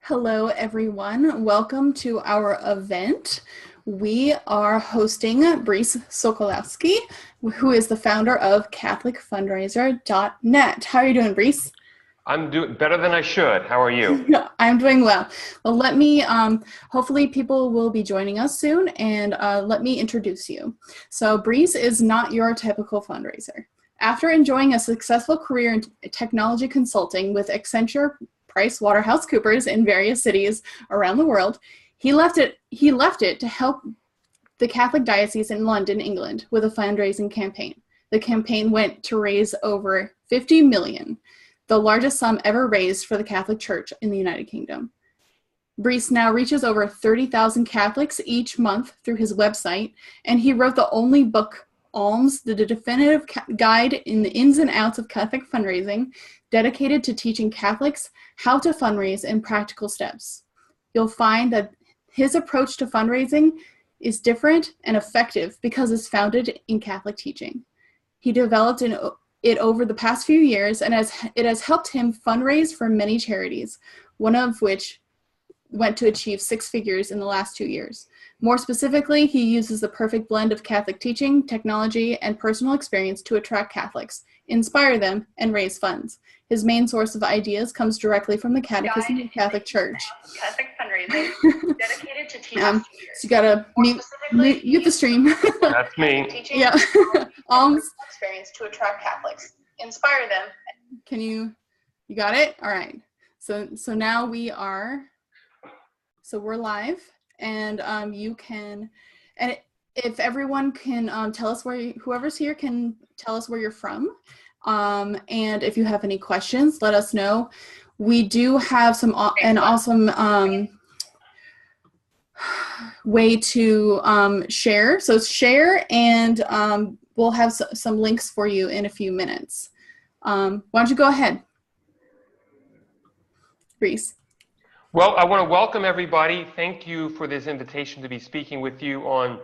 Hello, everyone. Welcome to our event. We are hosting Brice Sokolowski, who is the founder of CatholicFundraiser.net. How are you doing, Brice? I'm doing better than I should. How are you? I'm doing well. Well, hopefully people will be joining us soon, and let me introduce you. So Brice is not your typical fundraiser. After enjoying a successful career in technology consulting with Accenture, PricewaterhouseCoopers in various cities around the world, he left it to help the Catholic Diocese in London, England, with a fundraising campaign. The campaign went to raise over 50 million, the largest sum ever raised for the Catholic Church in the United Kingdom. Brice now reaches over 30,000 Catholics each month through his website, and he wrote the only book, Alms, the definitive guide in the ins and outs of Catholic fundraising, dedicated to teaching Catholics how to fundraise in practical steps. You'll find that his approach to fundraising is different and effective because it's founded in Catholic teaching. He developed it over the past few years, and it has helped him fundraise for many charities, one of which went to achieve 6 figures in the last 2 years. More specifically, he uses the perfect blend of Catholic teaching, technology, and personal experience to attract Catholics, inspire them, and raise funds. His main source of ideas comes directly from the Catechism of the Catholic Church. Catholic fundraising, dedicated to teaching. So you gotta mute the stream. That's me. Teaching, yeah. Alms. Experience to attract Catholics, inspire them. You got it? All right. So now we're live, and if everyone can tell us whoever's here can tell us where you're from, and if you have any questions, let us know. We do have an awesome way to share. So share, and we'll have some links for you in a few minutes. Why don't you go ahead, Brice? Well, I want to welcome everybody. Thank you for this invitation to be speaking with you on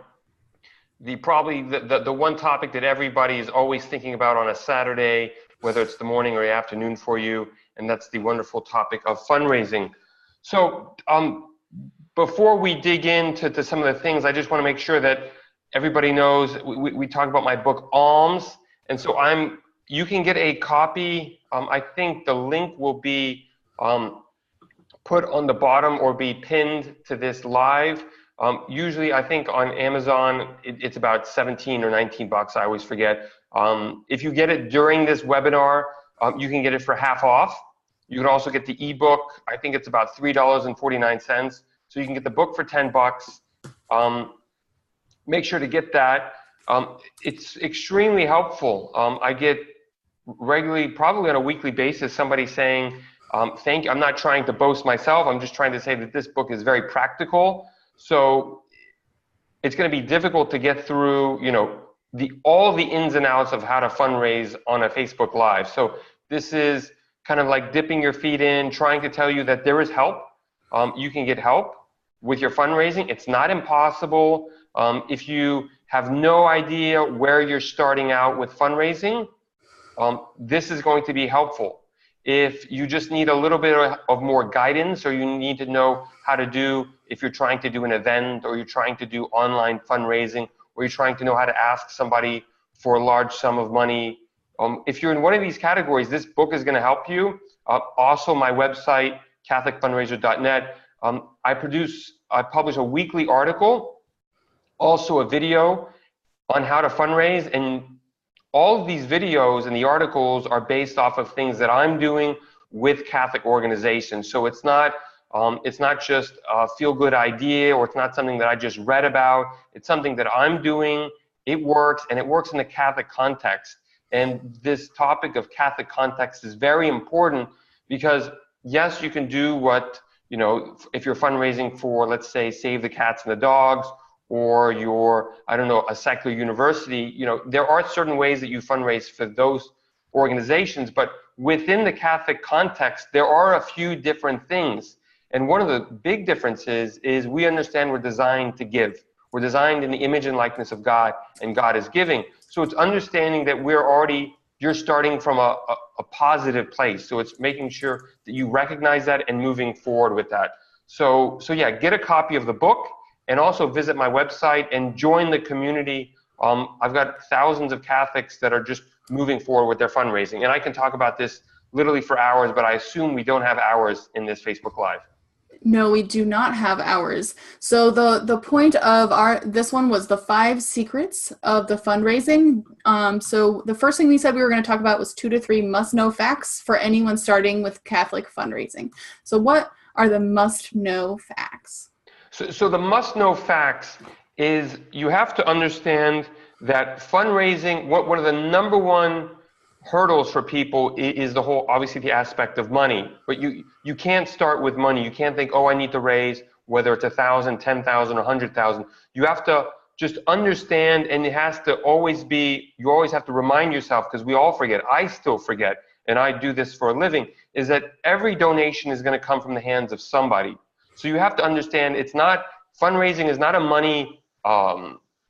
probably the one topic that everybody is always thinking about on a Saturday, whether it's the morning or the afternoon for you, and that's the wonderful topic of fundraising. So before we dig into some of the things, I just want to make sure that everybody knows we talk about my book, Alms, and so you can get a copy. I think the link will be put on the bottom or be pinned to this live. Usually, I think on Amazon, it's about 17 or 19 bucks. I always forget. If you get it during this webinar, you can get it for half off. You can also get the ebook. I think it's about $3.49. So you can get the book for 10 bucks. Make sure to get that. It's extremely helpful. I get regularly, probably on a weekly basis, somebody saying, thank you. I'm not trying to boast myself. I'm just trying to say that this book is very practical. So it's going to be difficult to get through, all the ins and outs of how to fundraise on a Facebook Live. So this is kind of like dipping your feet in, trying to tell you that there is help. You can get help with your fundraising. It's not impossible. If you have no idea where you're starting out with fundraising, this is going to be helpful. If you just need a little bit of more guidance, or you need to know how to do, if you're trying to do an event, or you're trying to do online fundraising, or you're trying to know how to ask somebody for a large sum of money, if you're in one of these categories, this book is going to help you. Also, my website, CatholicFundraiser.net, I publish a weekly article, also a video on how to fundraise, and all of these videos and the articles are based off of things that I'm doing with Catholic organizations. So it's not just a feel-good idea, or it's not something that I just read about. It's something that I'm doing. It works, and it works in the Catholic context. And this topic of Catholic context is very important because, yes, you can do what, if you're fundraising for, let's say, Save the Cats and the Dogs, or a secular university, there are certain ways that you fundraise for those organizations, but within the Catholic context, there are a few different things. And one of the big differences is we understand we're designed to give. We're designed in the image and likeness of God, and God is giving. So it's understanding that you're starting from a positive place. So it's making sure that you recognize that and moving forward with that. So yeah, get a copy of the book and also visit my website and join the community. I've got thousands of Catholics that are just moving forward with their fundraising. And I can talk about this literally for hours, but I assume we don't have hours in this Facebook Live. No, we do not have hours. So the point of this one was the 5 secrets of the fundraising. So the first thing we said we were going to talk about was 2 to 3 must-know facts for anyone starting with Catholic fundraising. So what are the must-know facts? So the must-know facts is you have to understand that fundraising, one of the number one hurdles for people is the whole, obviously the aspect of money, but you can't start with money. You can't think, oh, I need to raise, whether it's 1,000, 10,000, or 100,000. You have to just understand, and it has to always be, you always have to remind yourself, because we all forget, I still forget, and I do this for a living, is that every donation is going to come from the hands of somebody. So you have to understand fundraising is not a money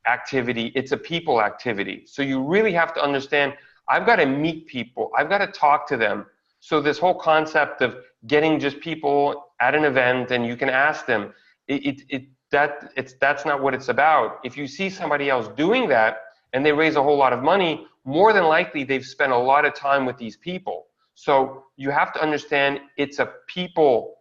activity, it's a people activity. So you really have to understand, I've got to meet people, I've got to talk to them. So this whole concept of getting just people at an event and you can ask them, that's not what it's about. If you see somebody else doing that and they raise a whole lot of money, more than likely they've spent a lot of time with these people. So you have to understand it's a people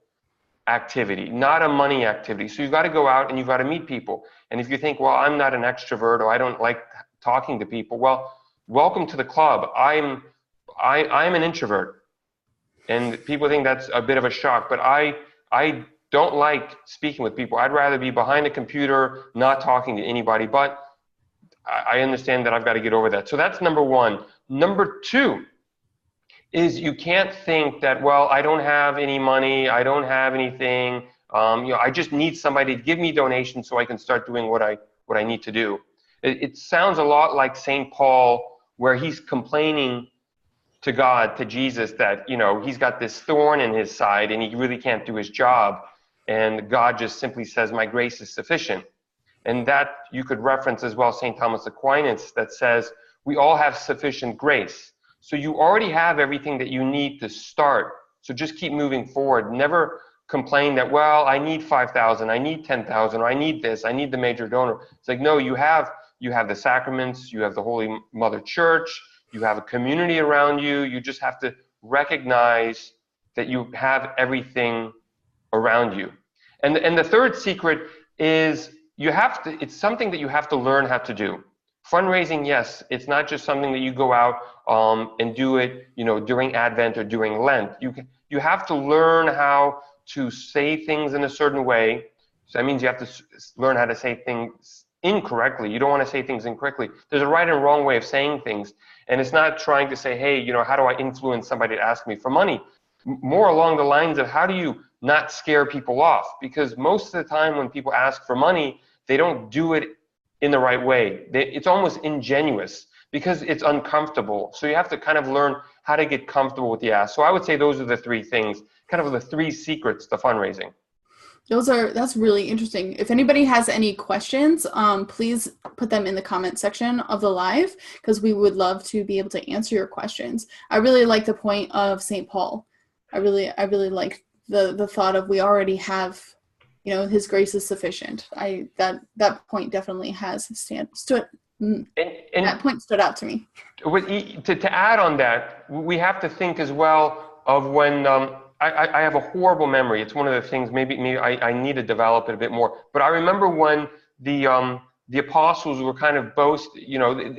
activity, not a money activity. So you've got to go out and you've got to meet people. And if you think, well, I'm not an extrovert or I don't like talking to people, well, welcome to the club. I'm an introvert, and people think that's a bit of a shock, but I don't like speaking with people. I'd rather be behind a computer, not talking to anybody, but I understand that I've got to get over that. So that's number one. Number two is you can't think that, well, I don't have any money, I don't have anything, I just need somebody to give me donations so I can start doing what I need to do. It sounds a lot like St. Paul, where he's complaining to God, to Jesus, that, he's got this thorn in his side and he really can't do his job. And God just simply says, my grace is sufficient. And that you could reference as well St. Thomas Aquinas, that says, we all have sufficient grace. So you already have everything that you need to start. So just keep moving forward. Never complain that, well, I need 5,000, I need 10,000, or I need this, I need the major donor. It's like, no, you have the sacraments, you have the Holy Mother Church, you have a community around you. You just have to recognize that you have everything around you. And the third secret is it's something that you have to learn how to do. Fundraising, yes, it's not just something that you go out and do it, during Advent or during Lent. You have to learn how to say things in a certain way. So that means you have to learn how to say things incorrectly. You don't want to say things incorrectly. There's a right and wrong way of saying things. And it's not trying to say, hey, how do I influence somebody to ask me for money? More along the lines of, how do you not scare people off? Because most of the time when people ask for money, they don't do it in the right way. It's almost ingenuous because it's uncomfortable. So you have to kind of learn how to get comfortable with the ask. So I would say those are the 3 things, kind of the 3 secrets to fundraising. That's really interesting. If anybody has any questions, please put them in the comment section of the live, because we would love to be able to answer your questions. I really like the point of St. Paul. I really like the thought of, we already have, his grace is sufficient. That point definitely has that point stood out to me. To add on that, we have to think as well of when I have a horrible memory. It's one of the things, maybe I need to develop it a bit more. But I remember when the apostles were kind of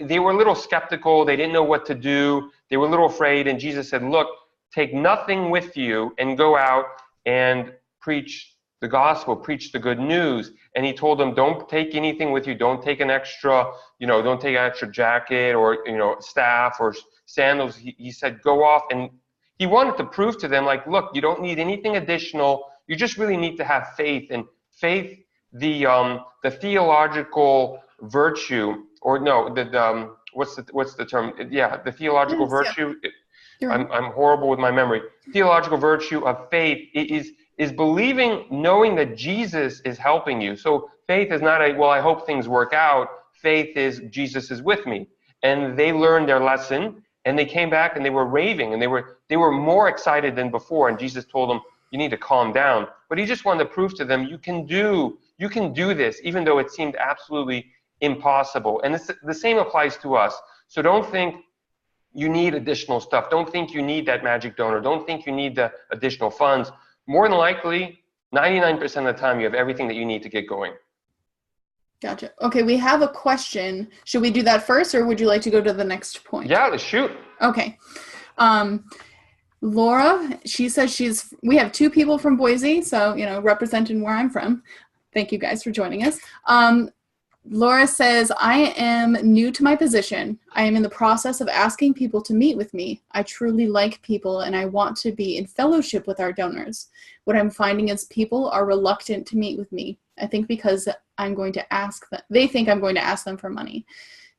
they were a little skeptical. They didn't know what to do. They were a little afraid. And Jesus said, look, take nothing with you and go out and preach the gospel, preach the good news. And he told them, don't take anything with you. Don't take an extra, don't take an extra jacket or, staff or sandals. He said, go off. And he wanted to prove to them, like, look, you don't need anything additional. You just really need to have faith. And faith, the theological virtue, or no, what's the term? Yeah, the theological virtue. Yeah. I'm horrible with my memory. Theological virtue of faith is believing, knowing that Jesus is helping you. So faith is not well, I hope things work out. Faith is Jesus is with me. And they learned their lesson. And they came back and they were raving, and they were more excited than before. And Jesus told them, you need to calm down. But he just wanted to prove to them, you can do this, even though it seemed absolutely impossible. And the same applies to us. So don't think you need additional stuff. Don't think you need that magic donor. Don't think you need the additional funds. More than likely, 99% of the time, you have everything that you need to get going. Gotcha. Okay, we have a question. Should we do that first, or would you like to go to the next point? Yeah, let's shoot. Okay. Laura, she says we have 2 people from Boise, so, representing where I'm from. Thank you guys for joining us. Laura says, I am new to my position. I am in the process of asking people to meet with me. I truly like people and I want to be in fellowship with our donors. What I'm finding is people are reluctant to meet with me. I think because I'm going to ask them, they think I'm going to ask them for money.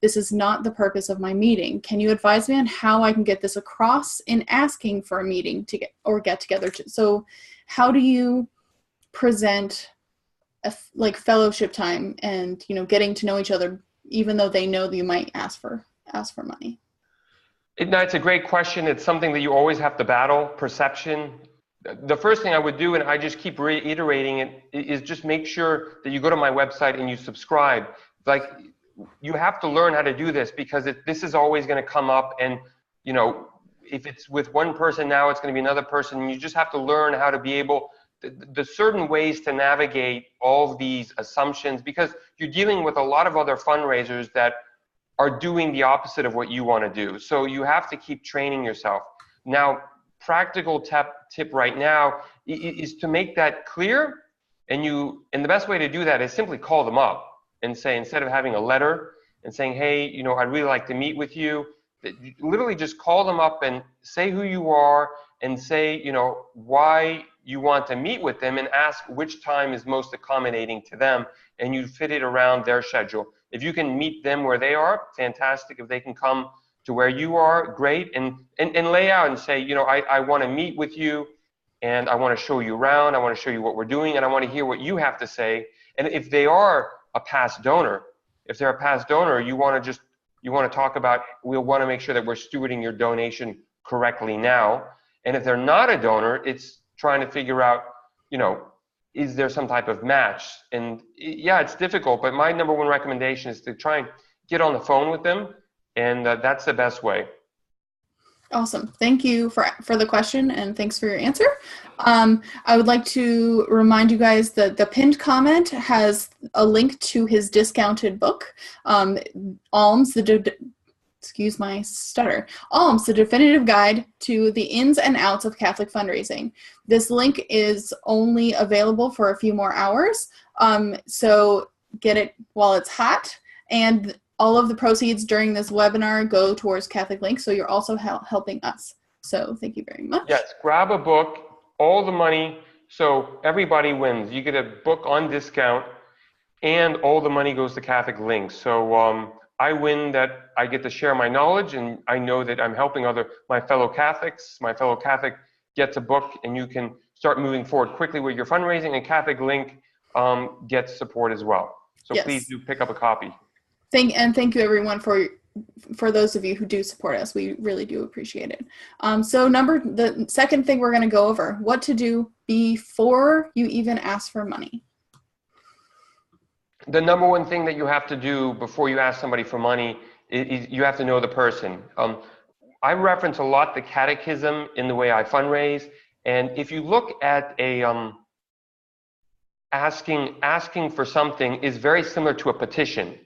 This is not the purpose of my meeting. Can you advise me on how I can get this across in asking for a meeting to get together? So how do you present like fellowship time and, getting to know each other, even though they know that you might ask for money? It's a great question. It's something that you always have to battle, perception. The first thing I would do, and I just keep reiterating it, is just make sure that you go to my website and you subscribe. Like, you have to learn how to do this, because this is always going to come up, and if it's with one person now, it's going to be another person. You just have to learn how to be able the certain ways to navigate all of these assumptions, because you're dealing with a lot of other fundraisers that are doing the opposite of what you want to do. So you have to keep training yourself. Now, practical tip right now is to make that clear, and the best way to do that is simply call them up and say, instead of having a letter and saying, hey, I'd really like to meet with you, literally just call them up and say who you are and say, why you want to meet with them, and ask which time is most accommodating to them, and you fit it around their schedule. If you can meet them where they are, fantastic. If they can come to where you are, great. And lay out and say, I want to meet with you, and I want to show you around, I want to show you what we're doing, and I want to hear what you have to say. And if they are a past donor, you want to talk about, we'll want to make sure that we're stewarding your donation correctly now. And if they're not a donor, it's trying to figure out, is there some type of match? And yeah, it's difficult, but my number one recommendation is to try and get on the phone with them, and that's the best way. Awesome. Thank you for the question, and thanks for your answer. I would like to remind you guys that the pinned comment has a link to his discounted book, Alms, excuse my stutter, Alms, the definitive guide to the ins and outs of Catholic fundraising. This link is only available for a few more hours, so get it while it's hot. And all of the proceeds during this webinar go towards Catholic Link, so you're also helping us. So thank you very much. Yes, grab a book, all the money, so everybody wins. You get a book on discount, and all the money goes to Catholic Link. So I win that I get to share my knowledge, and I know that I'm helping my fellow Catholics. My fellow Catholic gets a book, and you can start moving forward quickly with your fundraising, and Catholic Link gets support as well. So yes, please do pick up a copy. Thank you everyone for those of you who do support us. We really do appreciate it. So the second thing we're going to go over, what to do before you even ask for money. The number one thing that you have to do before you ask somebody for money is you have to know the person. I reference a lot the catechism in the way I fundraise, and if you look at asking for something is very similar to a petition.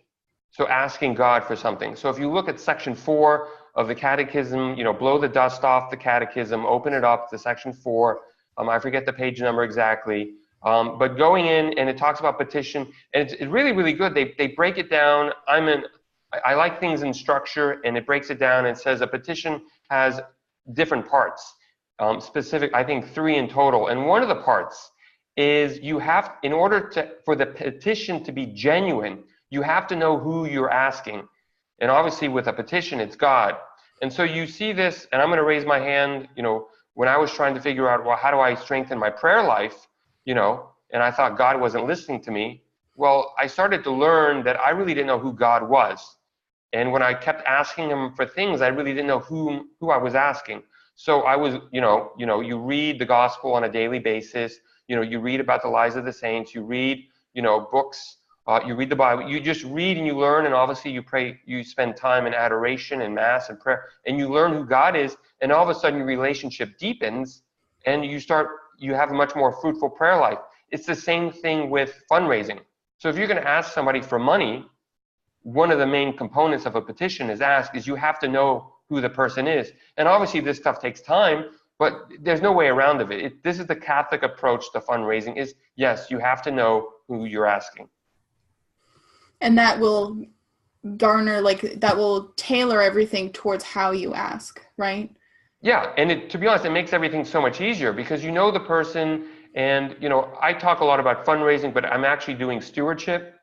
So asking God for something. So if you look at section 4 of the catechism, blow the dust off the catechism, open it up to section 4. I forget the page number exactly. But going in, and it talks about petition, and it's really, really good. They break it down. I like things in structure, and it breaks it down and says a petition has different parts. Specific, I think 3 in total. And one of the parts is in order for the petition to be genuine, you have to know who you're asking. And obviously with a petition, it's God. And so you see this, and I'm going to raise my hand, when I was trying to figure out, well, how do I strengthen my prayer life, and I thought God wasn't listening to me. Well, I started to learn that I really didn't know who God was. And when I kept asking them for things, I really didn't know who I was asking. So I was, you read the gospel on a daily basis. You read about the lives of the saints. You read, books. You read the Bible. You just read and you learn, and obviously you pray. You spend time in adoration and mass and prayer, and you learn who God is. And all of a sudden, your relationship deepens, and you have a much more fruitful prayer life. It's the same thing with fundraising. So if you're going to ask somebody for money, one of the main components of a petition is you have to know who the person is. And obviously this stuff takes time, but there's no way around of it. This is the Catholic approach to fundraising is, yes, you have to know who you're asking. And that will garner, that will tailor everything towards how you ask, right? Yeah, and to be honest, it makes everything so much easier because you know the person, and I talk a lot about fundraising, but I'm actually doing stewardship.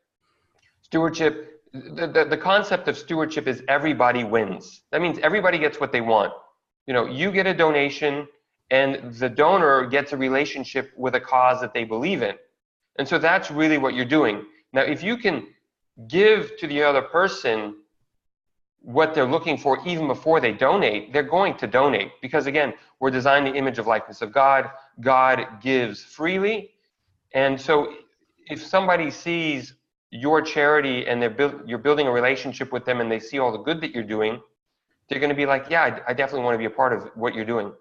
The concept of stewardship is everybody wins. That means everybody gets what they want. You get a donation, and the donor gets a relationship with a cause that they believe in. And so that's really what you're doing. Now, if you can give to the other person what they're looking for even before they donate, they're going to donate. Because again, we're designed the image of likeness of God. God gives freely. And so if somebody sees your charity and you're building a relationship with them and they see all the good that you're doing, they're going to be like, yeah, I definitely want to be a part of what you're doing.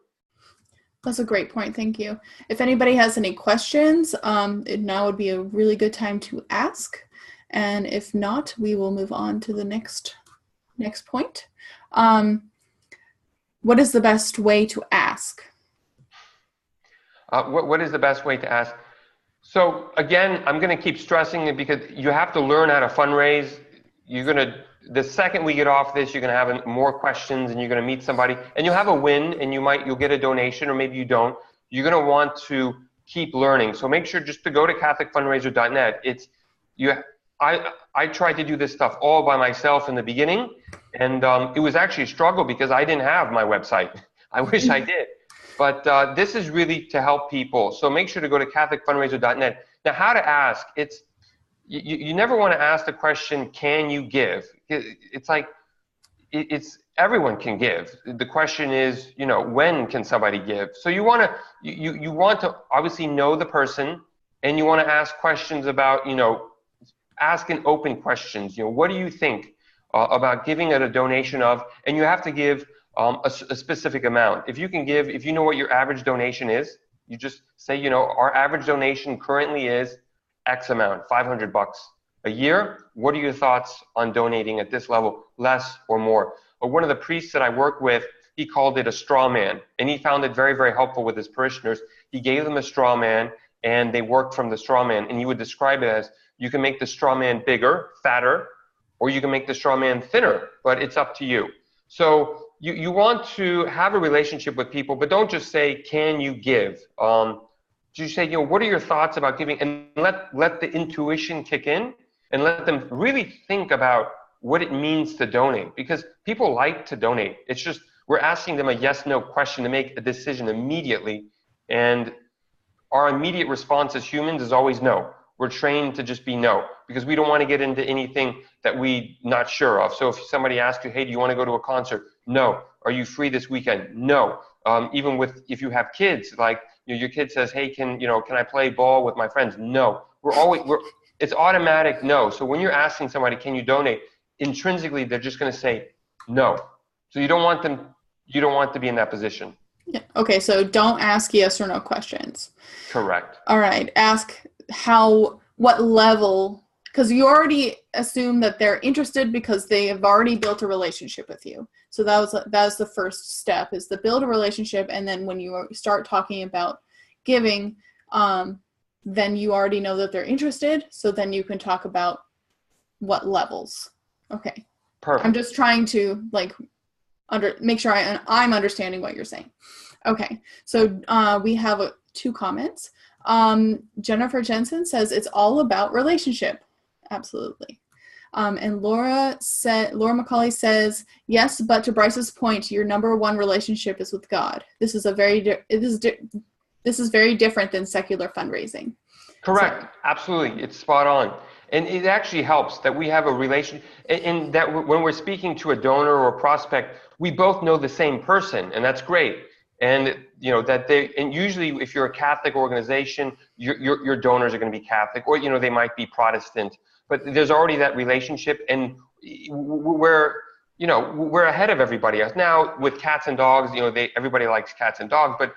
That's a great point. Thank you. If anybody has any questions, now would be a really good time to ask. And if not, we will move on to the next point. What is the best way to ask? What is the best way to ask? So again, I'm going to keep stressing it because you have to learn how to fundraise. The second we get off this, you're going to have more questions and you're going to meet somebody and you'll have a win and you'll get a donation or maybe you don't. You're going to want to keep learning. So make sure just to go to catholicfundraiser.net. I tried to do this stuff all by myself in the beginning, and it was actually a struggle because I didn't have my website. I wish I did. But this is really to help people. So make sure to go to catholicfundraiser.net. Now, how to ask? You never want to ask the question, can you give? It's everyone can give. The question is, when can somebody give? So you want to obviously know the person, and you want to ask questions about, asking open questions. What do you think about giving at a donation of? And you have to give a specific amount. If you know what your average donation is, you just say, our average donation currently is X amount, $500 a year. What are your thoughts on donating at this level, less or more? One of the priests that I work with, he called it a straw man, and he found it very, very helpful with his parishioners. He gave them a straw man, and they worked from the straw man, and he would describe it as, you can make the straw man bigger, fatter, or you can make the straw man thinner, but it's up to you. So you want to have a relationship with people, but don't just say, can you give? You say, what are your thoughts about giving? And let the intuition kick in and let them really think about what it means to donate, because people like to donate. It's just we're asking them a yes-no question to make a decision immediately, and our immediate response as humans is always no. We're trained to just be no, because we don't want to get into anything that we're not sure of. So if somebody asks you, hey, do you want to go to a concert? No. Are you free this weekend? No. Even if you have kids, like your kid says, hey, can I play ball with my friends? No. It's automatic no. So when you're asking somebody, can you donate? Intrinsically, they're just going to say no. So you don't want to be in that position. Yeah. Okay, so don't ask yes or no questions. Correct. All right. Ask what level, because you already assume that they're interested because they have already built a relationship with you. So that was the first step, is to build a relationship, and then when you start talking about giving, then you already know that they're interested. So then you can talk about what levels. Okay. Perfect. I'm just trying to make sure I'm understanding what you're saying. Okay. So we have two comments. Jennifer Jensen says it's all about relationship. Absolutely. And Laura McCauley says, yes, but to Brice's point, your number one relationship is with God. This is very different than secular fundraising. Correct. So. Absolutely. It's spot on. And it actually helps that we have a relation, and that when we're speaking to a donor or a prospect, we both know the same person, and that's great. And you know that and usually if you're a Catholic organization, your donors are going to be Catholic, or they might be Protestant, but there's already that relationship, and we're ahead of everybody else. Now with cats and dogs, everybody likes cats and dogs, but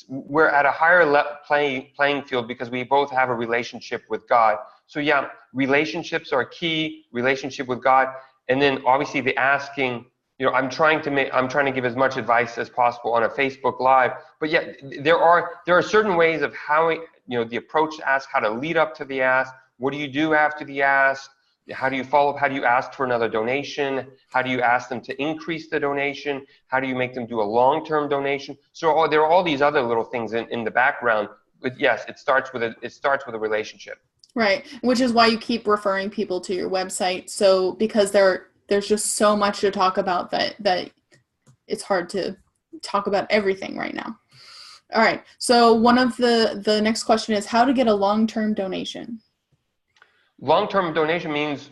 we're at a higher playing field because we both have a relationship with God. So yeah, relationships are key, relationship with God. And then obviously the asking, I'm trying to give as much advice as possible on a Facebook Live, but yeah, there are certain ways of how, the approach to ask, how to lead up to the ask, what do you do after the ask, how do you follow up, how do you ask for another donation, how do you ask them to increase the donation, how do you make them do a long-term donation. So there are all these other little things in the background, but yes, it starts with a relationship. Right, which is why you keep referring people to your website. So because there's just so much to talk about that it's hard to talk about everything right now. All right, so one of the next question is how to get a long-term donation. Long-term donation means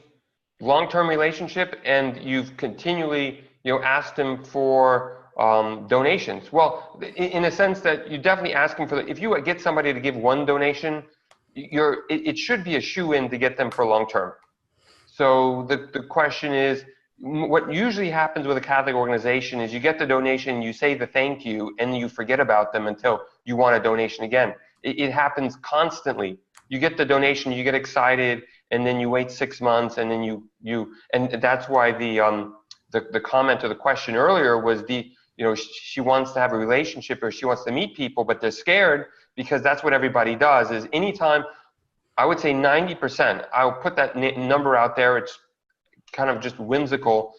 long-term relationship, and you've continually asked them for donations. Well, in a sense that you definitely ask them if you get somebody to give one donation, it should be a shoe-in to get them for long-term. So the question is, what usually happens with a Catholic organization is you get the donation, you say the thank you, and you forget about them until you want a donation again. It happens constantly. You get the donation, you get excited, and then you wait 6 months, and then and that's why the comment or the question earlier was she wants to have a relationship or she wants to meet people, but they're scared because that's what everybody does. Is anytime, I would say 90%. I'll put that number out there. It's kind of just whimsical.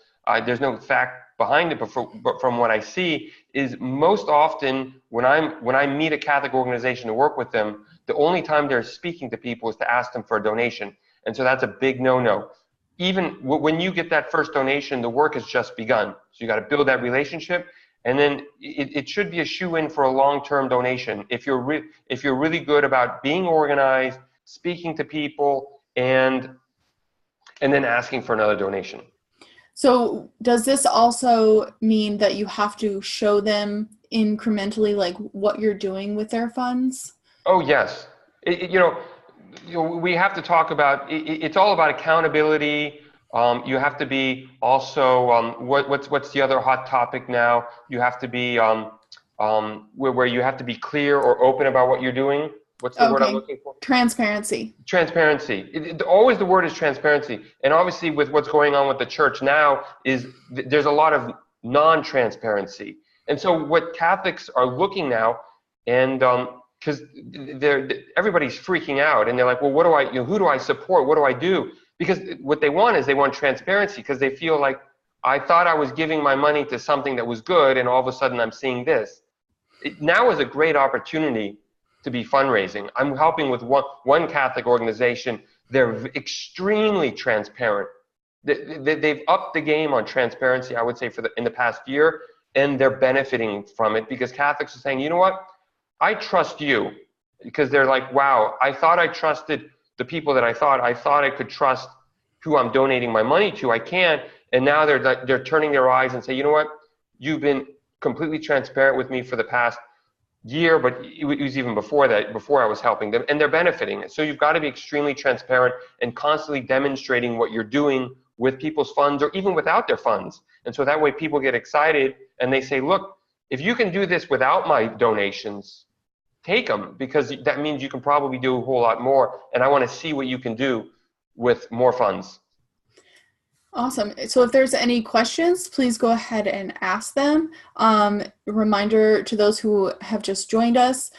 There's no fact behind it, but from what I see is most often when I meet a Catholic organization to work with them, the only time they're speaking to people is to ask them for a donation. And so that's a big no-no. Even when you get that first donation, the work has just begun. So you got to build that relationship, and then it should be a shoe-in for a long-term donation. If you're really good about being organized, speaking to people, and then asking for another donation. So does this also mean that you have to show them incrementally like what you're doing with their funds? Oh yes, we have to talk about. It's all about accountability. You have to be also what's the other hot topic now? You have to be where you have to be clear or open about what you're doing. What's the word I'm looking for? Transparency. Transparency. Always the word is transparency. And obviously with what's going on with the church now is there's a lot of non-transparency. And so what Catholics are looking now, and because everybody's freaking out, and they're like, well, what do I, who do I support? What do I do? Because what they want is they want transparency, because they feel like, I thought I was giving my money to something that was good, and all of a sudden I'm seeing this. Now is a great opportunity to be fundraising. I'm helping with one Catholic organization. They're extremely transparent. They've upped the game on transparency, I would say, in the past year, and they're benefiting from it because Catholics are saying, you know what, I trust you, because they're like, wow, I thought I trusted the people that I thought I could trust who I'm donating my money to. I can't, and now they're turning their eyes and say, you know what, you've been completely transparent with me for the past year, but it was even before that, before I was helping them, and they're benefiting. So you've got to be extremely transparent and constantly demonstrating what you're doing with people's funds or even without their funds. And so that way people get excited and they say, look, if you can do this without my donations, take them, because that means you can probably do a whole lot more, and I want to see what you can do with more funds. Awesome. So if there's any questions, please go ahead and ask them. Reminder to those who have just joined us,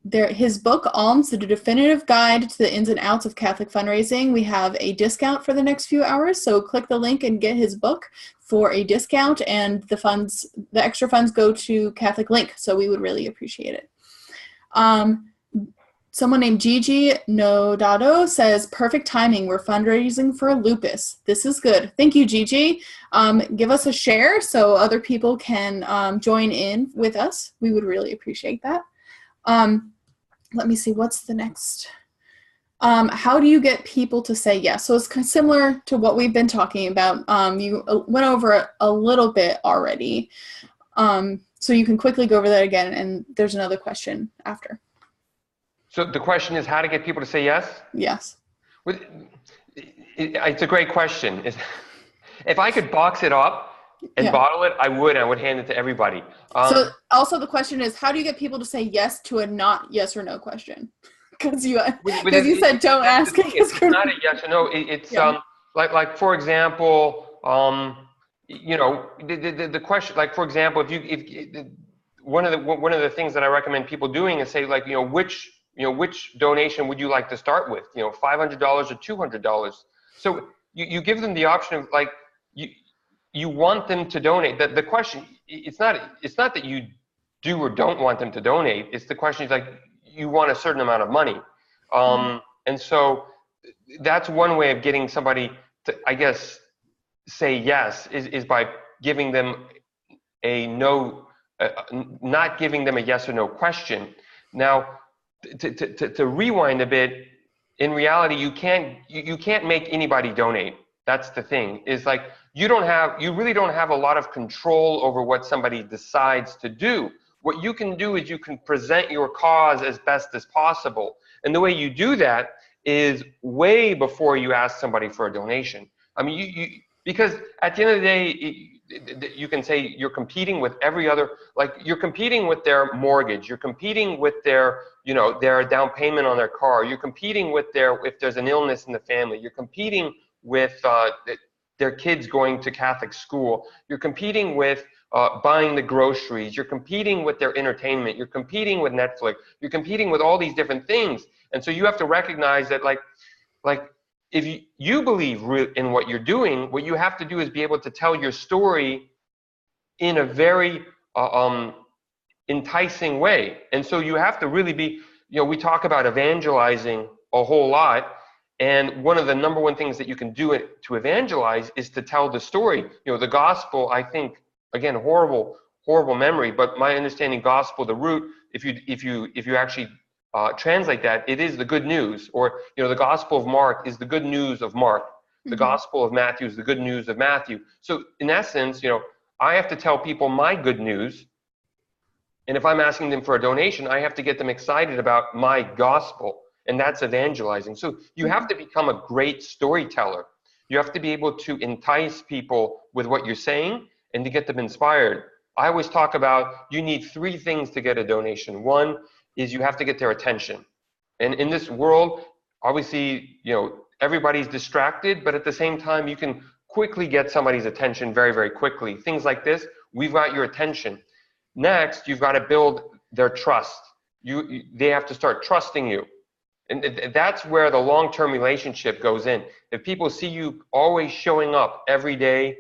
his book, Alms, The Definitive Guide to the Ins and Outs of Catholic Fundraising, we have a discount for the next few hours. So click the link and get his book for a discount, and the extra funds go to Catholic Link. So we would really appreciate it. Someone named Gigi Nodado says, perfect timing. We're fundraising for lupus. This is good. Thank you, Gigi. Give us a share so other people can join in with us. We would really appreciate that. Let me see, what's the next? How do you get people to say yes? So it's kind of similar to what we've been talking about. You went over it a little bit already. So you can quickly go over that again, and there's another question after. So the question is how to get people to say yes? Yes. It's a great question. If I could box it up and bottle it, I would hand it to everybody. So also the question is, how do you get people to say yes to a not yes or no question? Because you said don't ask. It's not a yes or no. It's like for example, the question, like for example, if one of the things that I recommend people doing is say like which donation would you like to start with? $500 or $200. So you give them the option of like you want them to donate. The question it's not that you do or don't want them to donate. It's the question is like you want a certain amount of money, and so that's one way of getting somebody to, I guess, say yes is by giving them a no, not giving them a yes or no question. Now, to rewind a bit, in reality, you can't make anybody donate. That's the thing. Is like you really don't have a lot of control over what somebody decides to do. What you can do is you can present your cause as best as possible. And the way you do that is way before you ask somebody for a donation. I mean, because at the end of the day, you can say you're competing with every other, like you're competing with their mortgage, you're competing with their down payment on their car, you're competing with if there's an illness in the family, you're competing with their kids going to Catholic school, you're competing with buying the groceries, you're competing with their entertainment, you're competing with Netflix, you're competing with all these different things. And so you have to recognize that like if you believe in what you're doing, what you have to do is be able to tell your story in a very enticing way. And so you have to really be, we talk about evangelizing a whole lot. And one of the number one things that you can do to evangelize is to tell the story. The gospel, I think, again, horrible memory, but my understanding gospel, the root, if you actually translate that, it is the good news, or the Gospel of Mark is the good news of Mark. The Gospel of Matthew is the good news of Matthew. So in essence, I have to tell people my good news, and if I'm asking them for a donation, I have to get them excited about my gospel, and that's evangelizing. So you have to become a great storyteller. You have to be able to entice people with what you're saying and to get them inspired. I always talk about you need 3 things to get a donation. One is you have to get their attention. And in this world, obviously, everybody's distracted, but at the same time, you can quickly get somebody's attention very, very quickly. Things like this, we've got your attention. Next, you've got to build their trust. They have to start trusting you. And that's where the long-term relationship goes in. If people see you always showing up every day,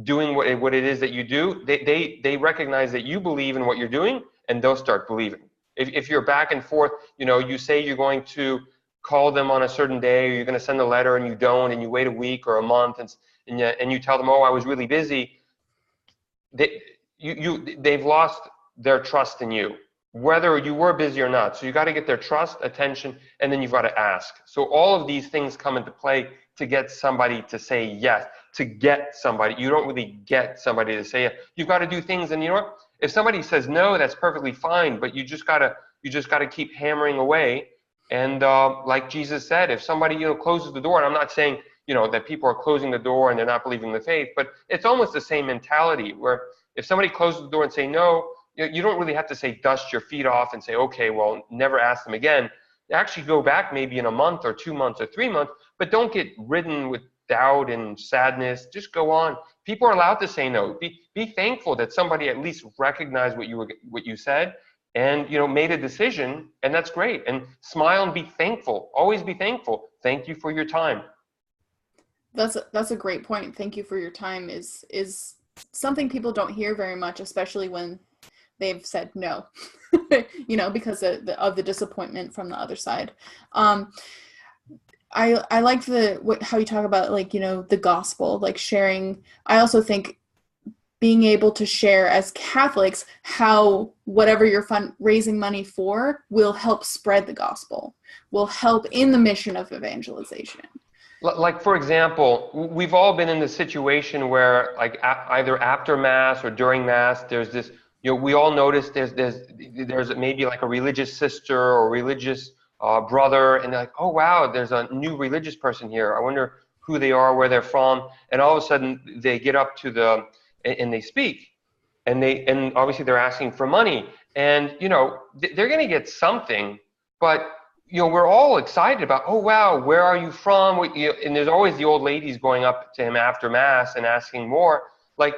doing what it is that you do, they recognize that you believe in what you're doing, and they'll start believing. If you're back and forth, you say you're going to call them on a certain day, or you're going to send a letter and you don't, and you wait a week or a month, and you tell them, oh, I was really busy, they've lost their trust in you, whether you were busy or not. So you got to get their trust, attention, and then you've got to ask. So all of these things come into play to get somebody to say yes, to get somebody. You don't really get somebody to say yes. You've got to do things, and you know what? If somebody says no, that's perfectly fine, but you just gotta keep hammering away. And like Jesus said, if somebody closes the door, and I'm not saying that people are closing the door and they're not believing the faith, but it's almost the same mentality where if somebody closes the door and say no, you don't really have to say dust your feet off and say, okay, well, never ask them again. Actually go back maybe in a month or 2 months or 3 months, but don't get ridden with doubt and sadness. Just go on. People are allowed to say no. Be thankful that somebody at least recognized what you said and made a decision, and that's great. And smile and be thankful. Always be thankful. Thank you for your time. That's a great point. Thank you for your time is something people don't hear very much, especially when they've said no, because of the disappointment from the other side. I like how you talk about the gospel, like sharing. I also think being able to share as Catholics how whatever you're raising money for will help spread the gospel, will help in the mission of evangelization. Like, for example, we've all been in the situation where, like, either after Mass or during Mass, there's this, we all notice there's maybe like a religious sister or religious brother, and they're like, oh, wow, there's a new religious person here. I wonder who they are, where they're from. And all of a sudden, they get up to and they speak. And obviously they're asking for money. And, they're going to get something, but we're all excited about, oh, wow, where are you from? And there's always the old ladies going up to him after Mass and asking more. Like,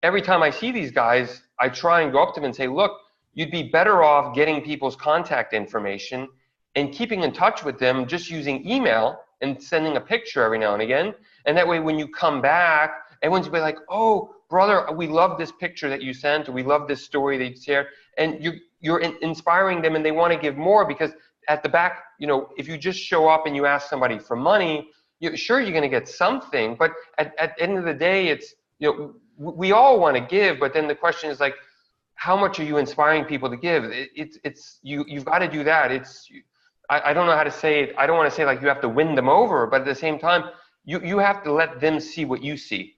every time I see these guys, I try and go up to them and say, look, you'd be better off getting people's contact information and keeping in touch with them just using email and sending a picture every now and again. And that way, when you come back, everyone's be like, oh, brother, we love this picture that you sent, or we love this story that you shared. And you're inspiring them, and they want to give more, because at the back, if you just show up and you ask somebody for money, sure, you're going to get something. But at the end of the day, it's, we all want to give, but then the question is, like, how much are you inspiring people to give? You've got to do that. I don't know how to say it. I don't want to say, like, you have to win them over, but at the same time, you have to let them see what you see.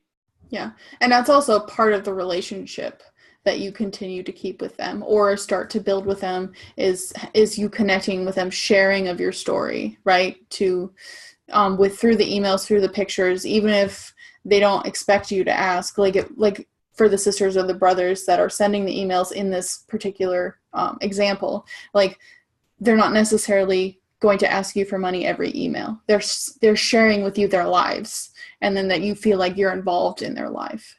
Yeah. And that's also part of the relationship that you continue to keep with them or start to build with them is you connecting with them, sharing of your story, right? To through the emails, through the pictures, even if they don't expect you to ask, like for the sisters or the brothers that are sending the emails in this particular example, like, they're not necessarily going to ask you for money every email. They're sharing with you their lives, and then that you feel like you're involved in their life.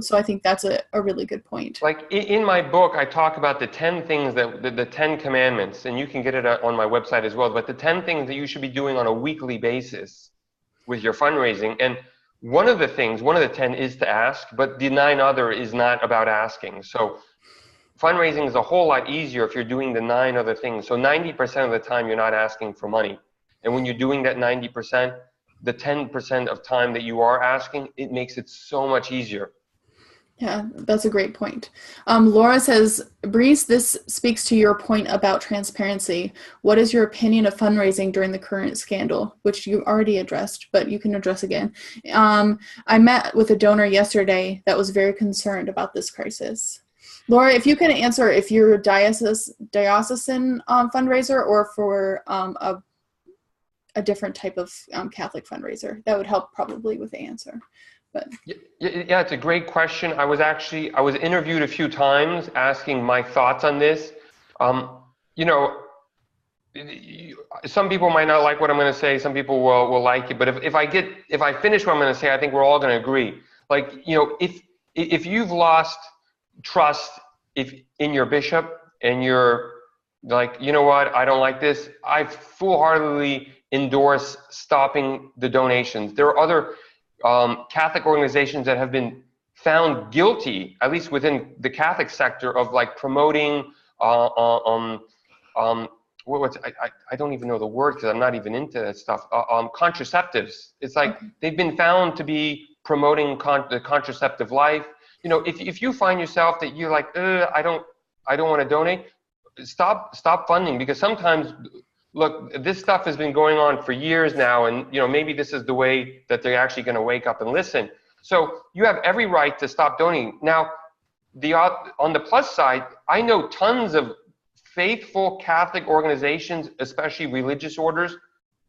So I think that's a really good point. Like, in my book, I talk about the 10 things the 10 commandments, and you can get it on my website as well, but the 10 things that you should be doing on a weekly basis with your fundraising. And one of the 10 is to ask, but the 9 other is not about asking. So fundraising is a whole lot easier if you're doing the 9 other things. So 90% of the time, you're not asking for money. And when you're doing that 90%, the 10% of time that you are asking, it makes it so much easier. Yeah, that's a great point. Laura says, Brice, this speaks to your point about transparency. What is your opinion of fundraising during the current scandal, which you already addressed, but you can address again? I met with a donor yesterday that was very concerned about this crisis. Laura, if you can answer if you're a diocesan fundraiser or for a different type of Catholic fundraiser, that would help probably with the answer. But yeah, it's a great question. I was interviewed a few times asking my thoughts on this. Some people might not like what I'm going to say. Some people will like it. But if I finish what I'm going to say, I think we're all going to agree. Like, if you've lost trust in your bishop and you're like, you know what, I don't like this, I full-heartedly endorse stopping the donations. There are other Catholic organizations that have been found guilty, at least within the Catholic sector, of like promoting I don't even know the word because I'm not even into that stuff. Contraceptives. It's like they've been found to be promoting the contraceptive life. If you find yourself that you're like, I don't want to donate, stop funding, because sometimes, look, this stuff has been going on for years now, and maybe this is the way that they're actually going to wake up and listen. So you have every right to stop donating. Now, on the plus side, I know tons of faithful Catholic organizations, especially religious orders,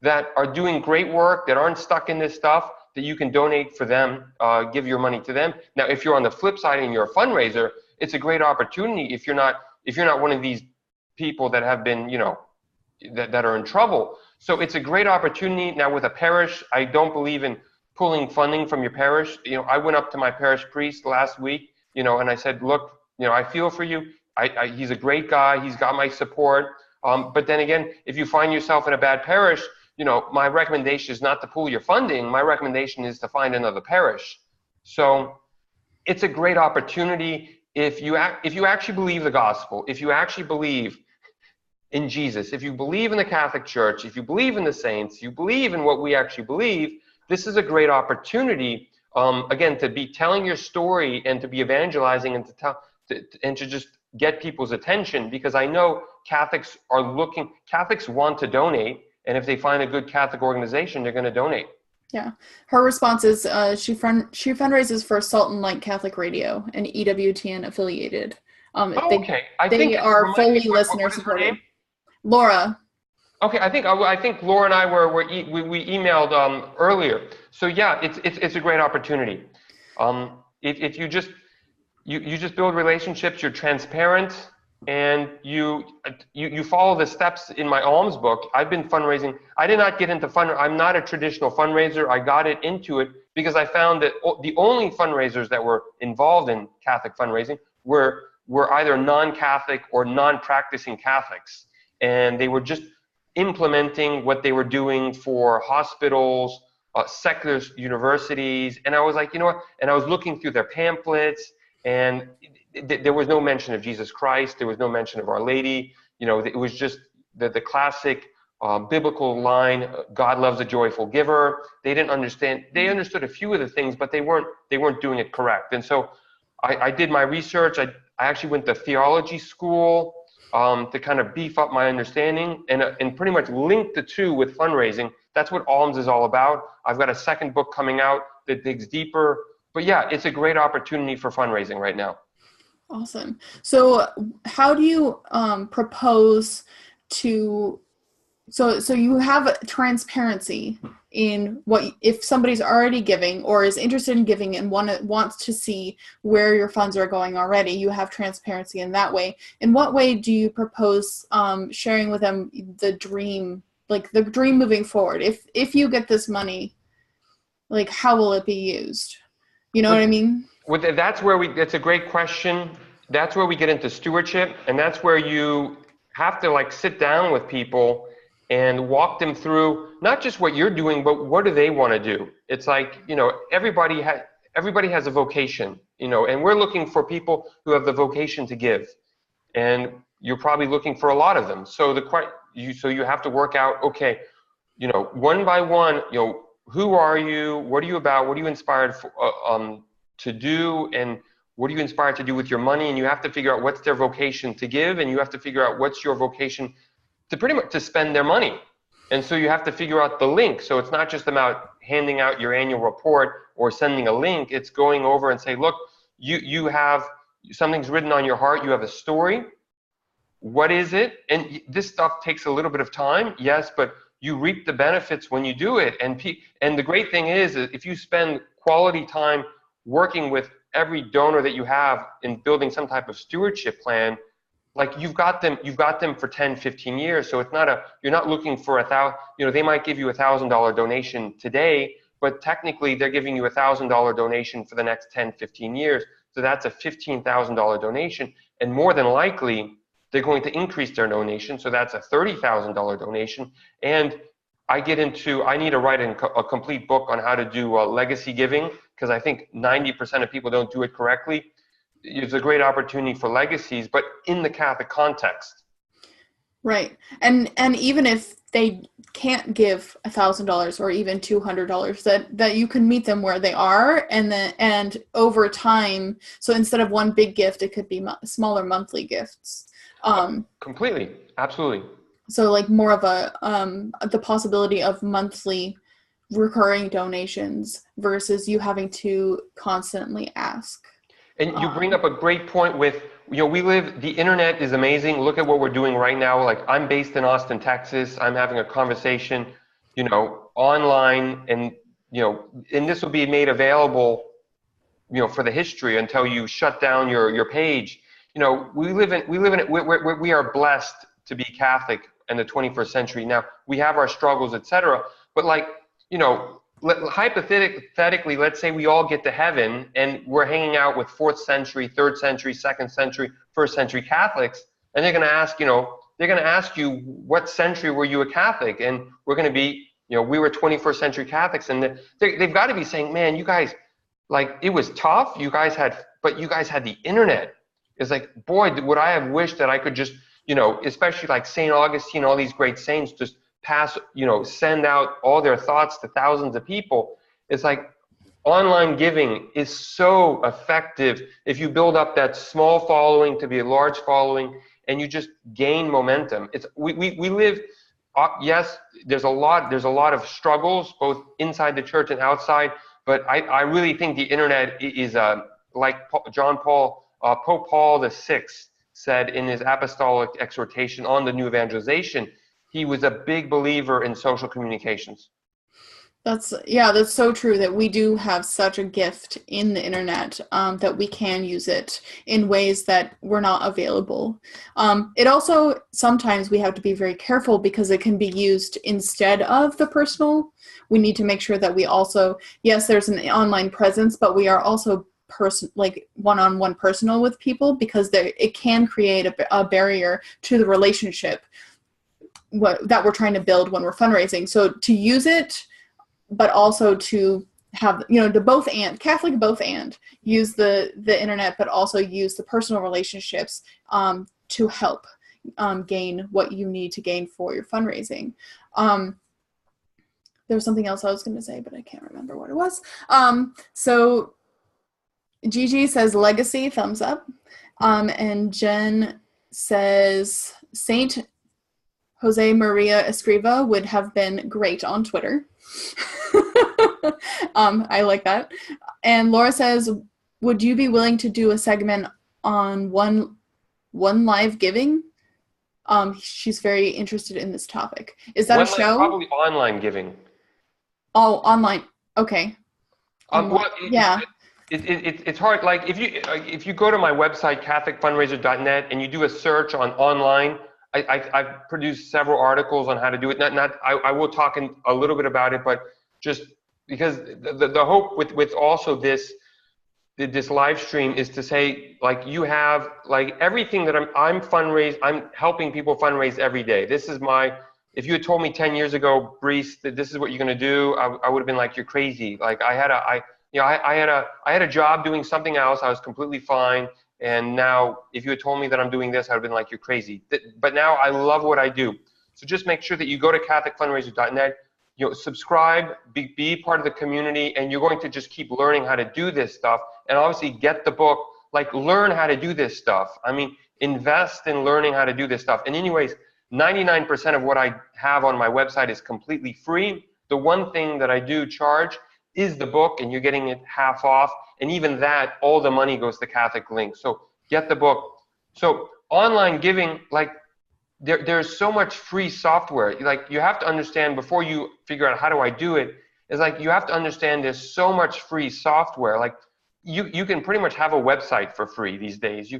that are doing great work, that aren't stuck in this stuff, that you can donate for them, give your money to them. Now, if you're on the flip side and you're a fundraiser, it's a great opportunity if you're not one of these people that have been, that are in trouble. So it's a great opportunity. Now, with a parish, I don't believe in pulling funding from your parish. I went up to my parish priest last week, and I said, look, I feel for you. He's a great guy. He's got my support. But then again, if you find yourself in a bad parish, my recommendation is not to pull your funding. My recommendation is to find another parish. So it's a great opportunity if you actually believe the gospel, if you actually believe in Jesus, if you believe in the Catholic Church, if you believe in the saints, you believe in what we actually believe, this is a great opportunity again, to be telling your story and to be evangelizing and to just get people's attention, because I know Catholics want to donate, and if they find a good Catholic organization, they're going to donate. Yeah. Her response is she fundraises for Salt and Light Catholic Radio and EWTN affiliated. Okay. They are fully listener supported. Laura. Okay, I think Laura and I we emailed earlier. So yeah, it's a great opportunity. If you just build relationships, you're transparent, and you follow the steps in my Alms book. I've been fundraising. I did not get into I'm not a traditional fundraiser. I got into it because I found that the only fundraisers that were involved in Catholic fundraising were either non-Catholic or non-practicing Catholics, and they were just implementing what they were doing for hospitals, secular universities. And I was like, you know what? And I was looking through their pamphlets, and there was no mention of Jesus Christ. There was no mention of Our Lady. You know, it was just the classic biblical line, God loves a joyful giver. They didn't understand. They understood a few of the things, but they weren't doing it correct. And so I did my research. I actually went to theology school to kind of beef up my understanding and pretty much link the two with fundraising. That's what Alms is all about. I've got a second book coming out that digs deeper. But yeah, it's a great opportunity for fundraising right now. Awesome. So how do you propose to, so you have transparency in if somebody's already giving or is interested in giving and wants to see where your funds are going already, you have transparency in that way. In what way do you propose sharing with them the dream, like the dream moving forward? If you get this money, like how will it be used? You know what I mean? That's a great question. That's where we get into stewardship, and that's where you have to like sit down with people and walk them through not just what you're doing, but what do they want to do. It's like, you know, everybody has a vocation, you know, and we're looking for people who have the vocation to give, and you're probably looking for a lot of them. So you have to work out, okay, you know, one by one, you know, who are you? What are you about? What are you inspired to do? And what are you inspired to do with your money? And you have to figure out what's their vocation to give, and you have to figure out what's your vocation to pretty much to spend their money. And so you have to figure out the link. So it's not just about handing out your annual report or sending a link. It's going over and say, look, you have something's written on your heart. You have a story. What is it? And this stuff takes a little bit of time, yes, but you reap the benefits when you do it. And the great thing is if you spend quality time working with every donor that you have in building some type of stewardship plan, like you've got them for 10, 15 years. So it's you're not looking for they might give you $1,000 donation today, but technically they're giving you $1,000 donation for the next 10, 15 years. So that's a $15,000 donation. And more than likely, they're going to increase their donation. So that's a $30,000 donation. And I need to write a complete book on how to do legacy giving, because I think 90% of people don't do it correctly. It's a great opportunity for legacies, but in the Catholic context. Right. And even if they can't give $1,000 or even $200, that you can meet them where they are, and over time, so instead of one big gift, it could be smaller monthly gifts. Completely. Absolutely. So like more of the possibility of monthly recurring donations versus you having to constantly ask. And you bring up a great point with, you know, the internet is amazing. Look at what we're doing right now. Like I'm based in Austin, Texas. I'm having a conversation, you know, online, and, you know, and this will be made available, you know, for the history until you shut down your page. You know, we are blessed to be Catholic in the 21st century. Now we have our struggles, etc. But like, you know, hypothetically, let's say we all get to heaven and we're hanging out with 4th century, 3rd century, 2nd century, 1st century Catholics, and they're going to ask you, what century were you a Catholic? And we're going to be, you know, we were 21st century Catholics, and they've got to be saying, man, you guys, like, it was tough. But you guys had the internet. It's like, boy, would I have wished that I could just, you know, especially like St. Augustine, all these great saints, just send out all their thoughts to thousands of people. It's like, online giving is so effective if you build up that small following to be a large following, and you just gain momentum. We live, yes, there's a lot of struggles both inside the church and outside, but I really think the internet is like Pope Paul VI said in his apostolic exhortation on the new evangelization. He was a big believer in social communications. That's so true, that we do have such a gift in the internet, that we can use it in ways that were not available. It also, sometimes we have to be very careful because it can be used instead of the personal. We need to make sure that we also, yes, there's an online presence, but we are also like one-on-one personal with people, because it can create a barrier to the relationship that we're trying to build when we're fundraising. So to use it, but also to have, to both and, Catholic both and, use the internet, but also use the personal relationships to help gain what you need to gain for your fundraising. There was something else I was going to say, but I can't remember what it was. So Gigi says legacy, thumbs up. And Jen says Saint Jose Maria Escriva would have been great on Twitter. I like that. And Laura says, would you be willing to do a segment on one live giving? She's very interested in this topic. Is that a show? Probably online giving. Oh, online. Okay. Well, yeah. It's hard. Like if you go to my website, CatholicFundraiser.net, and you do a search on online, I've produced several articles on how to do it. I will talk a little bit about it, but just because the hope with also this live stream is to say, like, you have, like, everything that I'm helping people fundraise every day. This is if you had told me 10 years ago, Brice, that this is what you're going to do, I would have been like, you're crazy. Like, I had a job doing something else. I was completely fine. And now, if you had told me that I'm doing this, I would have been like, you're crazy. But now I love what I do. So just make sure that you go to CatholicFundraiser.net, subscribe, be part of the community, and you're going to just keep learning how to do this stuff. And obviously get the book, like, learn how to do this stuff. I mean, invest in learning how to do this stuff. And anyways, 99% of what I have on my website is completely free. The one thing that I do charge is the book, and you're getting it half off. And even that, all the money goes to Catholic Link. So get the book. So online giving, like, there's so much free software. Like, you have to understand before you figure out how do I do it, is like, you have to understand there's so much free software. Like, you can pretty much have a website for free these days.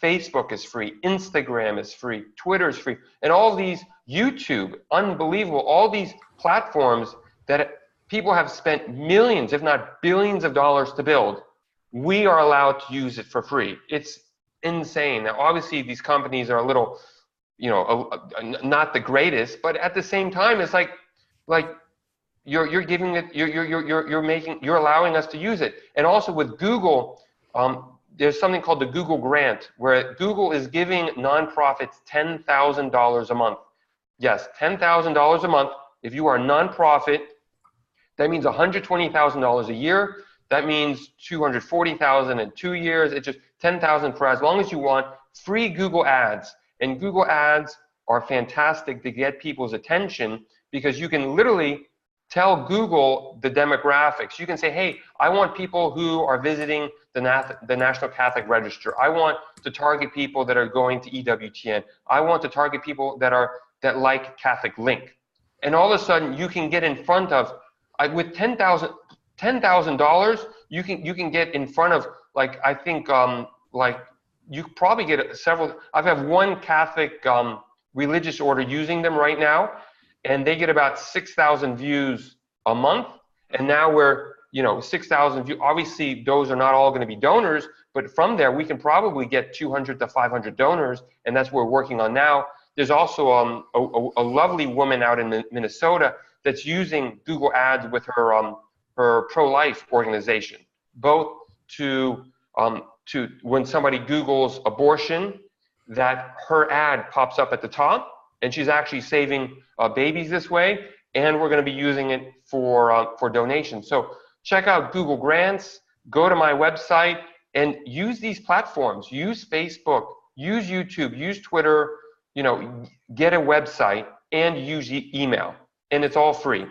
Facebook is free, Instagram is free, Twitter is free, and all these, YouTube, unbelievable, all these platforms that people have spent millions, if not billions of dollars to build, we are allowed to use it for free. It's insane. Now, obviously, these companies are a little, not the greatest, but at the same time, it's like you're giving it, you're allowing us to use it. And also with Google, there's something called the Google Grant, where Google is giving nonprofits $10,000 a month. Yes, $10,000 a month. If you are a nonprofit, that means $120,000 a year. That means $240,000 in 2 years. It's just $10,000 for as long as you want. Free Google ads. And Google ads are fantastic to get people's attention, because you can literally tell Google the demographics. You can say, hey, I want people who are visiting the National Catholic Register. I want to target people that are going to EWTN. I want to target people that like Catholic Link. And all of a sudden, you can get in front of, with $10,000, you can get in front of, like, I think, like, you probably get several. I have one Catholic religious order using them right now, and they get about 6,000 views a month. And now we're, 6,000 views. Obviously, those are not all going to be donors, but from there, we can probably get 200 to 500 donors, and that's what we're working on now. There's also a lovely woman out in Minnesota that's using Google Ads with her pro-life organization, both to when somebody Googles abortion, that her ad pops up at the top, and she's actually saving babies this way, and we're going to be using it for donations. So check out Google Grants, go to my website, and use these platforms. Use Facebook, use YouTube, use Twitter, get a website, and use email. And it's all free.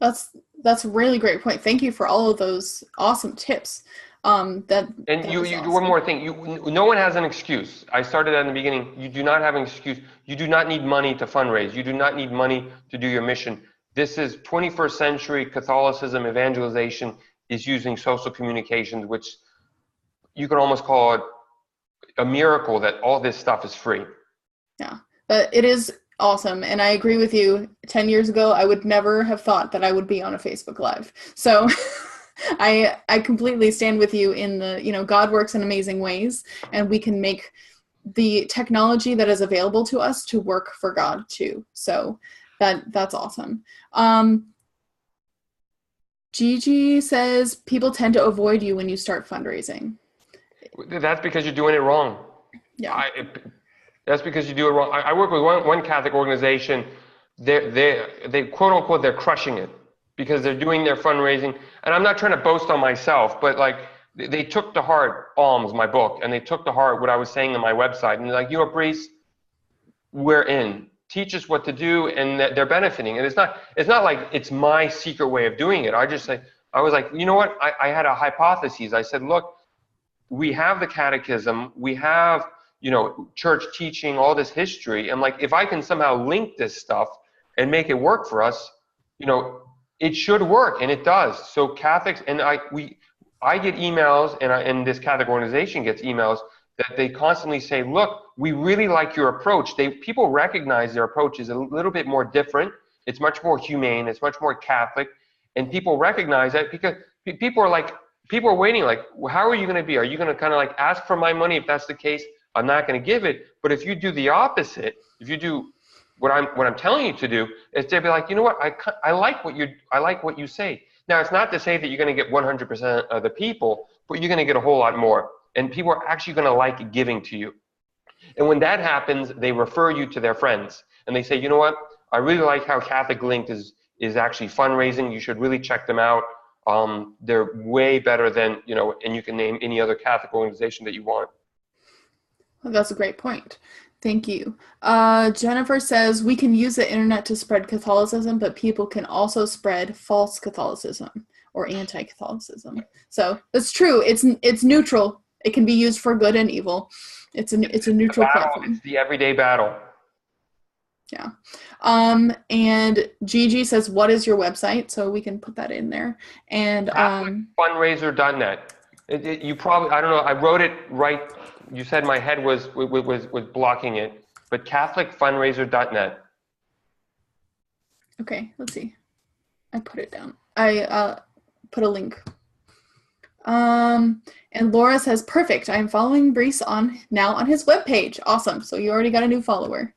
That's a really great point. Thank you for all of those awesome tips. And Awesome. One more thing, no one has an excuse. I started at the beginning. You do not have an excuse. You do not need money to fundraise. You do not need money to do your mission. This is 21st century Catholicism. Evangelization is using social communications, which you could almost call it a miracle that all this stuff is free. Yeah, but it is awesome. And I agree with you. 10 years ago, I would never have thought that I would be on a Facebook Live. So I completely stand with you in the, God works in amazing ways, and we can make the technology that is available to us to work for God too. So that's awesome. Gigi says people tend to avoid you when you start fundraising. That's because you're doing it wrong. Yeah. That's because you do it wrong. I work with one Catholic organization. They quote unquote, they're crushing it because they're doing their fundraising. And I'm not trying to boast on myself, but like they took to heart Alms, my book, and they took to heart what I was saying on my website. And they're like, Brice, we're in. Teach us what to do, and they're benefiting. And it's not like it's my secret way of doing it. I was like, you know what? I had a hypothesis. I said, look, we have the catechism, we have, church teaching, all this history. And like, if I can somehow link this stuff and make it work for us, it should work, and it does. So Catholics, and I get emails, and this Catholic organization gets emails that they constantly say, look, we really like your approach. People recognize their approach is a little bit more different. It's much more humane. It's much more Catholic. And people recognize that because people are waiting, like, well, how are you going to be? Are you going to kind of like ask for my money? If that's the case, I'm not going to give it. But if you do the opposite, if you do what I'm telling you to do, is they'll be like, you know what? I like what you say. Now, it's not to say that you're going to get 100% of the people, but you're going to get a whole lot more. And people are actually going to like giving to you. And when that happens, they refer you to their friends. And they say, you know what? I really like how Catholic Linked is actually fundraising. You should really check them out. They're way better than, and you can name any other Catholic organization that you want. Well, that's a great point. Thank you. Jennifer says, we can use the internet to spread Catholicism, but people can also spread false Catholicism or anti-Catholicism. So it's true. It's neutral. It can be used for good and evil. It's a neutral platform. It's the everyday battle. Yeah. And Gigi says, what is your website? So we can put that in there. And fundraiser.net. You probably, I don't know, I wrote it right. You said my head was blocking it, but catholicfundraiser.net. Okay, let's see. I put it down. I put a link. And Laura says, perfect. I'm following Brice now on his webpage. Awesome. So you already got a new follower.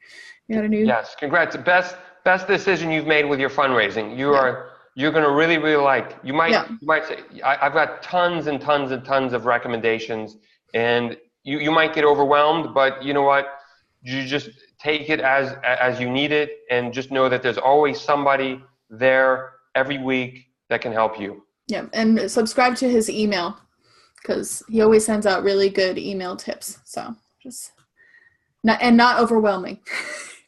Yes, congrats. Best decision you've made with your fundraising. You're going to really, really like. You might say, I've got tons and tons and tons of recommendations, and you might get overwhelmed, but you know what? You just take it as you need it, and just know that there's always somebody there every week that can help you. Yeah, and subscribe to his email because he always sends out really good email tips. So just not overwhelming.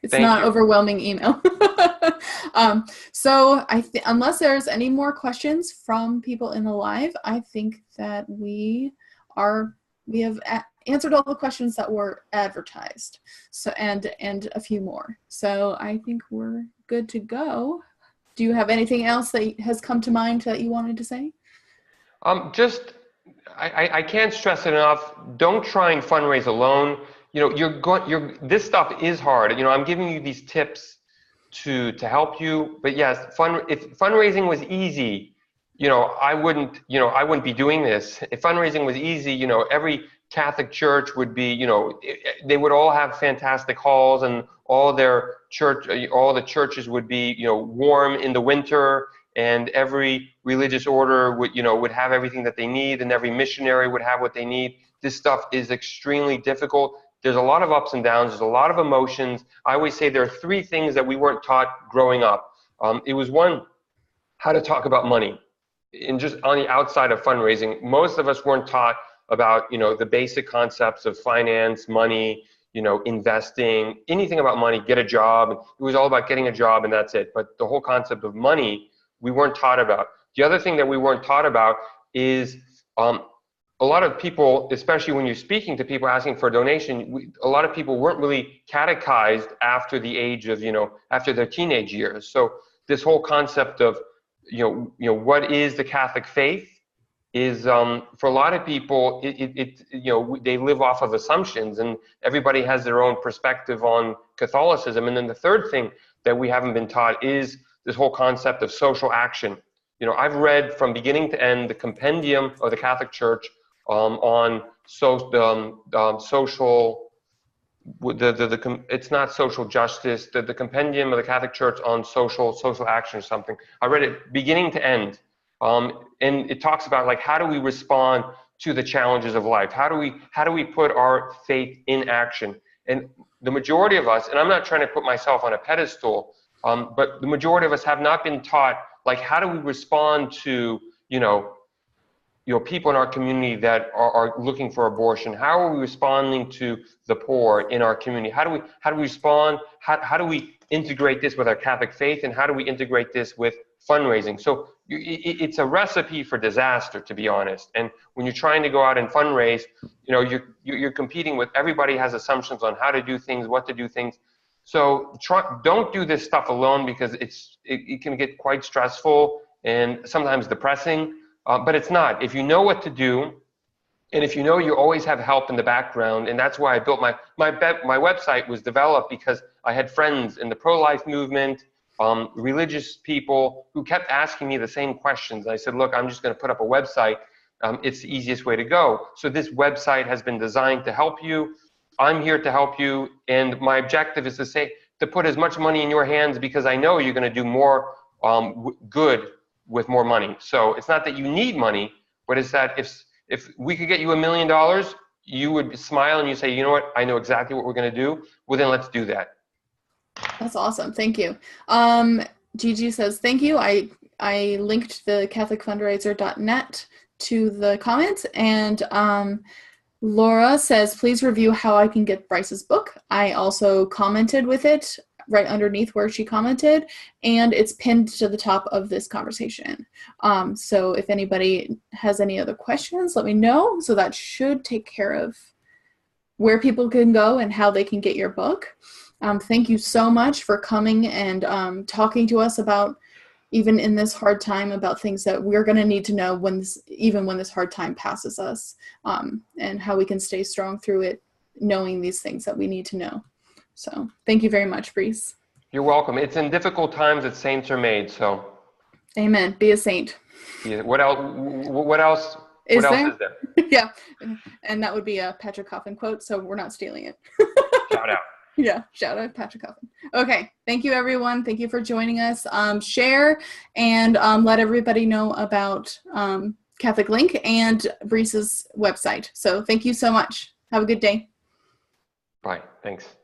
It's not overwhelming email. So unless there's any more questions from people in the live, I think that we have answered all the questions that were advertised. So and a few more. So I think we're good to go. Do you have anything else that has come to mind that you wanted to say? I can't stress it enough. Don't try and fundraise alone. This stuff is hard. I'm giving you these tips to help you. But yes, if fundraising was easy, I wouldn't be doing this. If fundraising was easy, every Catholic church would be, they would all have fantastic halls, and all the churches would be, warm in the winter, and every religious order would have everything that they need, and every missionary would have what they need. This stuff is extremely difficult. There's a lot of ups and downs. There's a lot of emotions. I always say there are three things that we weren't taught growing up. It was one, how to talk about money. just on the outside of fundraising, most of us weren't taught about, you know, the basic concepts of finance, money, you know, investing, anything about money, get a job. It was all about getting a job and that's it. But the whole concept of money, we weren't taught about. The other thing that we weren't taught about is a lot of people, especially when you're speaking to people asking for a donation, a lot of people weren't really catechized after the age of, you know, after their teenage years. So this whole concept of, you know, what is the Catholic faith is, for a lot of people, you know, they live off of assumptions, and everybody has their own perspective on Catholicism. And then the third thing that we haven't been taught is this whole concept of social action. You know, I've read from beginning to end the compendium of the Catholic Church on social, it's not social justice, the compendium of the Catholic Church on social action or something. I read it beginning to end, and it talks about, like, how do we respond to the challenges of life? How do we put our faith in action? And the majority of us, and I'm not trying to put myself on a pedestal, but the majority of us have not been taught, like, how do we respond to, you know, people in our community that are looking for abortion? How are we responding to the poor in our community? How do we respond? How do we integrate this with our Catholic faith, and how do we integrate this with fundraising? So it's a recipe for disaster, to be honest. And when you're trying to go out and fundraise, you know, you're competing with, everybody has assumptions on how to do things, what to do things. So don't do this stuff alone, because it can get quite stressful and sometimes depressing. But it's not. If you know what to do, and if you know you always have help in the background, and that's why I built my website was developed, because I had friends in the pro-life movement, religious people who kept asking me the same questions. I said, look, I'm just going to put up a website. It's the easiest way to go. So this website has been designed to help you. I'm here to help you, and my objective is to put as much money in your hands, because I know you're going to do more good with more money. So it's not that you need money, but it's that if we could get you $1 million, you would smile and you say, you know what, I know exactly what we're going to do. Well, then let's do that. That's awesome. Thank you. Gigi says, thank you. I linked the catholicfundraiser.net to the comments, and Laura says, please review how I can get Brice's book. I also commented with it right underneath where she commented, and it's pinned to the top of this conversation. So if anybody has any other questions, let me know. So that should take care of where people can go and how they can get your book. Thank you so much for coming and talking to us about, even in this hard time, about things that we're going to need to know even when this hard time passes us, and how we can stay strong through it, knowing these things that we need to know. So thank you very much, Brice. You're welcome. It's in difficult times that saints are made. So amen. Be a saint. Yeah. What else is there? Yeah. And that would be a Patrick Coffin quote, so we're not stealing it. Shout out. Yeah, shout out Patrick Coffin. Okay, thank you everyone. Thank you for joining us. Share and let everybody know about Catholic Link and Brice's website. So thank you so much. Have a good day. Bye. Thanks.